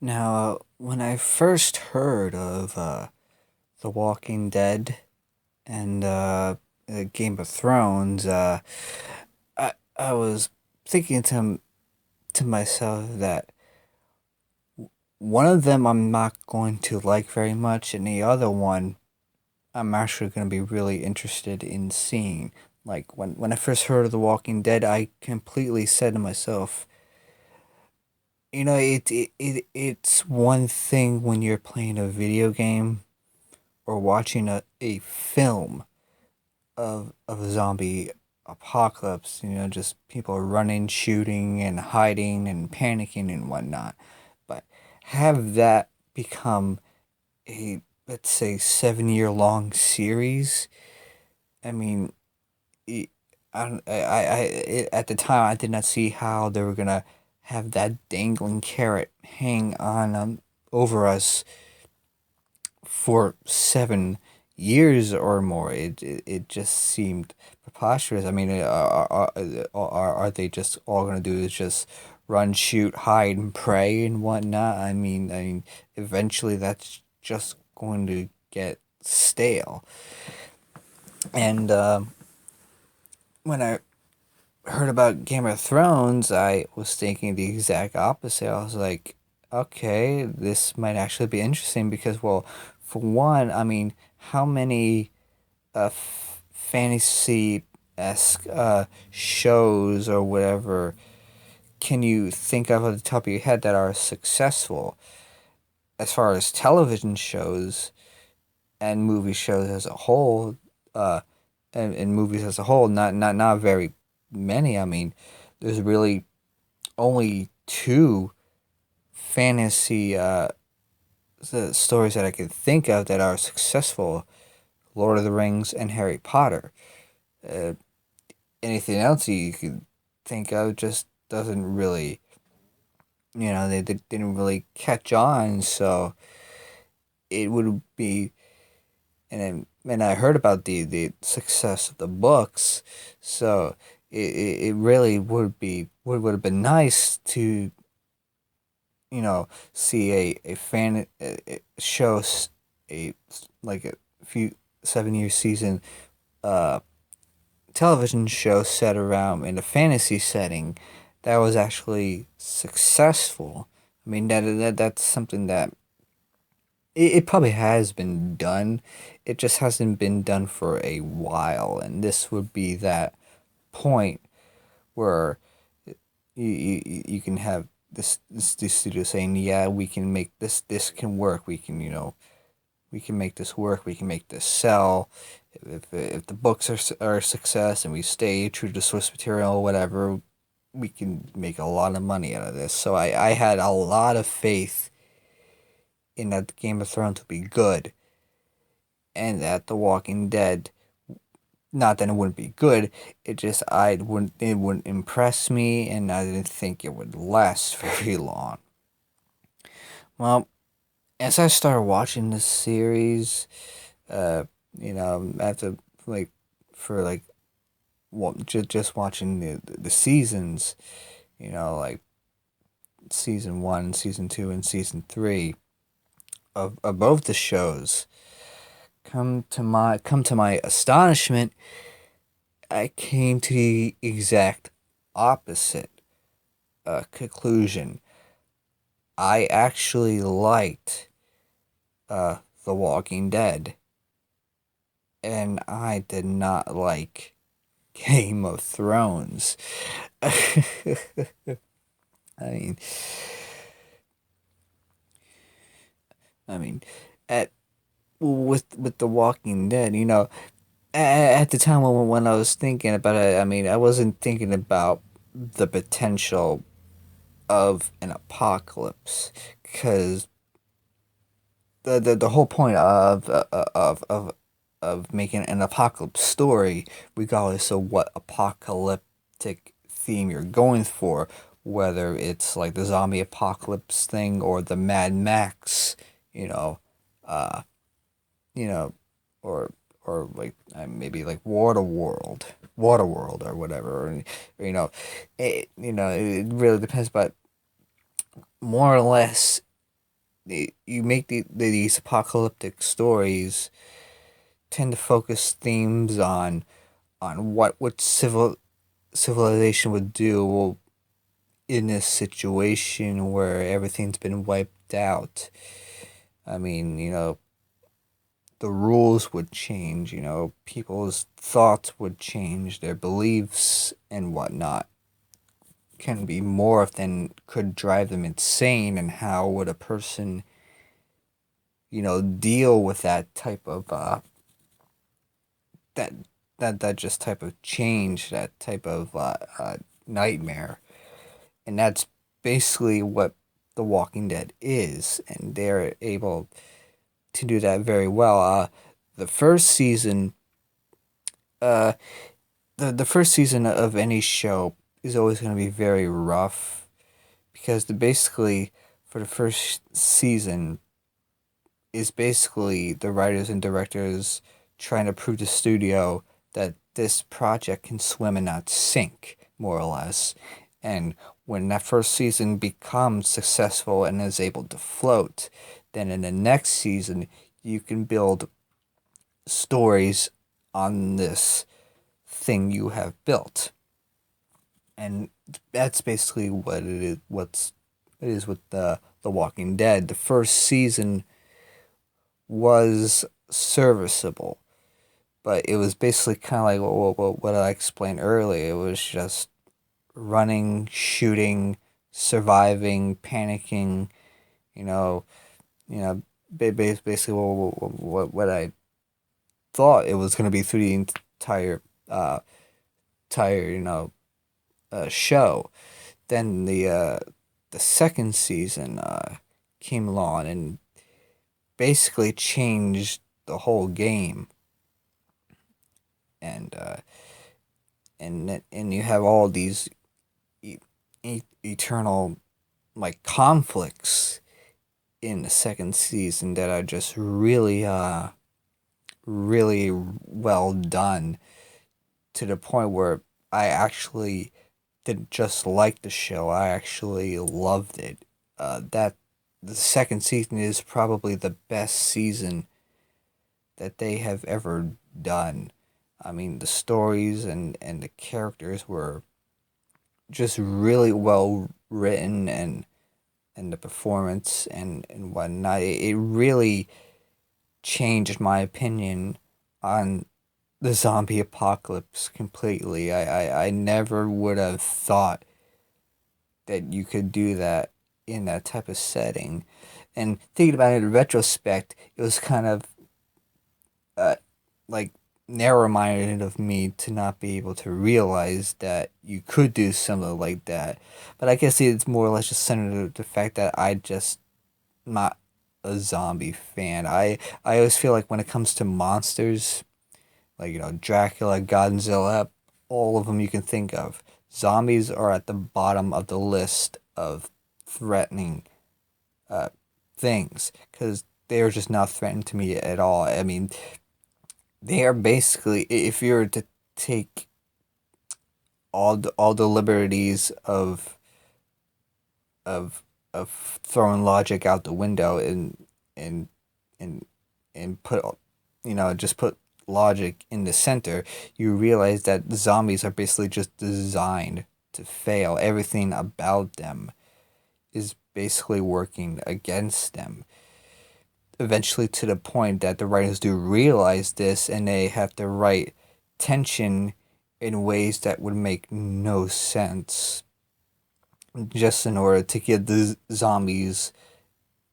Now, when I first heard of The Walking Dead and Game of Thrones, I was thinking to myself that one of them I'm not going to like very much, and the other one I'm actually going to be really interested in seeing. Like when I first heard of The Walking Dead, I completely said to myself, it's one thing when you're playing a video game or watching a film of a zombie apocalypse, just people running, shooting, and hiding and panicking and whatnot. But have that become a, let's say, 7 year long series. I mean, it, at the time, I did not see how they were gonna have that dangling carrot hang on over us for 7 years or more. It just seemed preposterous. I mean, are they just all gonna do is just run, shoot, hide, and pray and whatnot? I mean, eventually that's just going to get stale. And when I heard about Game of Thrones, I was thinking the exact opposite. I was like, okay, this might actually be interesting because, well, for one, I mean, how many fantasy esque shows or whatever can you think of at the top of your head that are successful as far as television shows and movie shows as a whole? Uh, and movies as a whole, not very many. I mean, there's really only two fantasy stories that I can think of that are successful: Lord of the Rings and Harry Potter. Uh, Anything else you could think of just doesn't really, they didn't really catch on. So it would be, and I heard about the success of the books, so it really would have been nice to see a fan show a like a few 7 year season uh television show set around in a fantasy setting that was actually successful. I mean that's something that it probably has been done. It just hasn't been done for a while, and this would be that point where you can have this studio saying, yeah, we can make this can work. We can make this work. We can make this sell. If the books are a success and we stay true to source material or whatever, we can make a lot of money out of this. So I had a lot of faith in that Game of Thrones would be good and that The Walking Dead, not that it wouldn't be good, it wouldn't impress me, and I didn't think it would last very long. Well, as I started watching this series, uh, after like for like just watching the seasons, like season one, season two, and season three of both the shows, come to my astonishment, I came to the exact opposite conclusion. I actually liked The Walking Dead, and I did not like Game of Thrones. I mean, I mean, at with The Walking Dead, at the time when I was thinking about it, I mean, I wasn't thinking about the potential of an apocalypse, because the whole point of making an apocalypse story, regardless of what apocalyptic theme you're going for, whether it's like the zombie apocalypse thing or the Mad Max, you know, uh, you know, or like maybe like Waterworld or whatever, or, it really depends, but more or less you make these apocalyptic stories tend to focus themes on what civilization would do in this situation where everything's been wiped out. I mean, the rules would change, people's thoughts would change, their beliefs and whatnot can be morphed and could drive them insane. And how would a person, deal with that type of that that just type of change, that type of nightmare? And that's basically what The Walking Dead is, and they're able to do that very well. The first season, uh, the first season of any show is always going to be very rough because basically for the first season is basically the writers and directors trying to prove to studio that this project can swim and not sink, more or less. And when that first season becomes successful and is able to float, then in the next season you can build stories on this thing you have built. And that's basically what it is. It is with the Walking Dead. The first season was serviceable, but it was basically kind of like what I explained earlier. It was just running, shooting, surviving, panicking. You know, basically what I thought it was going to be through the entire entire show. Then the second season came along and basically changed the whole game. And and you have all these eternal like conflicts in the second season that are just really well done, to the point where I actually didn't just like the show, I actually loved it. That the second season is probably the best season that they have ever done. I mean, the stories and the characters were just really well written, and the performance and whatnot. It really changed my opinion on the zombie apocalypse completely. I never would have thought that you could do that in that type of setting. And thinking about it in retrospect, it was kind of uh, like narrow-minded of me to not be able to realize that you could do something like that. But I guess it's more or less just centered on the fact that I just not a zombie fan. I always feel like when it comes to monsters, like Dracula, Godzilla, all of them you can think of, zombies are at the bottom of the list of threatening uh, things because they are just not threatening to me at all. I mean, they are basically, if you were to take all the liberties of throwing logic out the window and and and put just put logic in the center, you realize that the zombies are basically just designed to fail. Everything about them is basically working against them. Eventually, to the point that the writers do realize this, and they have to write tension in ways that would make no sense, just in order to give the zombies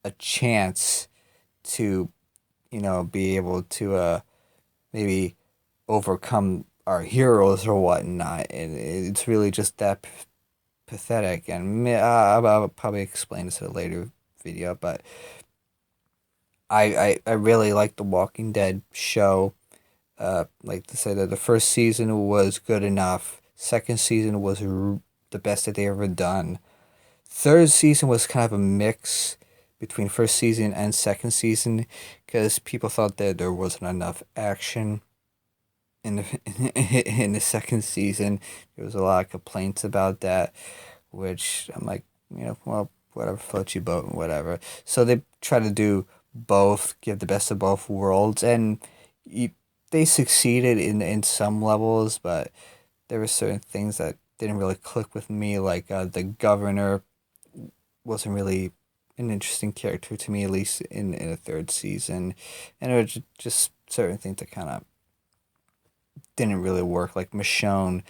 a chance to, be able to maybe overcome our heroes or whatnot. And it's really just that pathetic. And I'll probably explain this in a later video, but I really like the Walking Dead show. Like to say that the first season was good enough. Second season was the best that they ever done. Third season was kind of a mix between first season and second season because people thought that there wasn't enough action in the in the second season. There was a lot of complaints about that, which I'm like, well, whatever floats your boat and whatever. So they try to do both, give the best of both worlds, and you, they succeeded in some levels, but there were certain things that didn't really click with me, like the governor wasn't really an interesting character to me, at least in the third season, and it was just certain things that kind of didn't really work. Like Michonne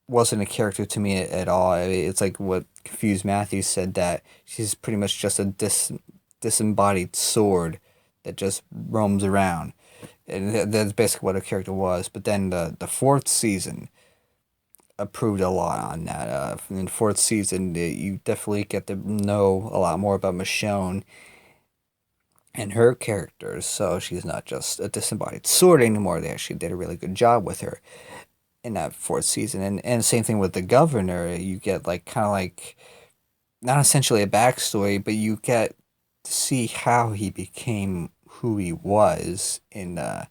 wasn't a character to me at all. It's like what Confused Matthew said, that she's pretty much just a disembodied sword that just roams around, and that's basically what her character was. But then the fourth season improved a lot on that. In the fourth season, you definitely get to know a lot more about Michonne and her characters. So she's not just a disembodied sword anymore. They actually did a really good job with her in that fourth season. And same thing with the governor. You get like kind of like not essentially a backstory, but you get to see how he became who he was in that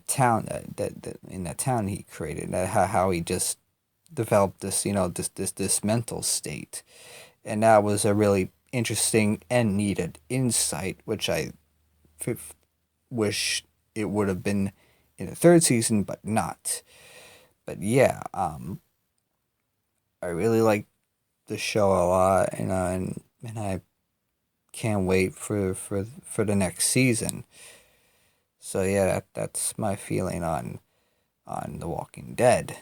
town that in that town he created. How he just developed this, this mental state, and that was a really interesting and needed insight, which I wish it would have been in the third season, but not. But yeah, I really like the show a lot, and I can't wait for the next season. So yeah, that's my feeling on The Walking Dead.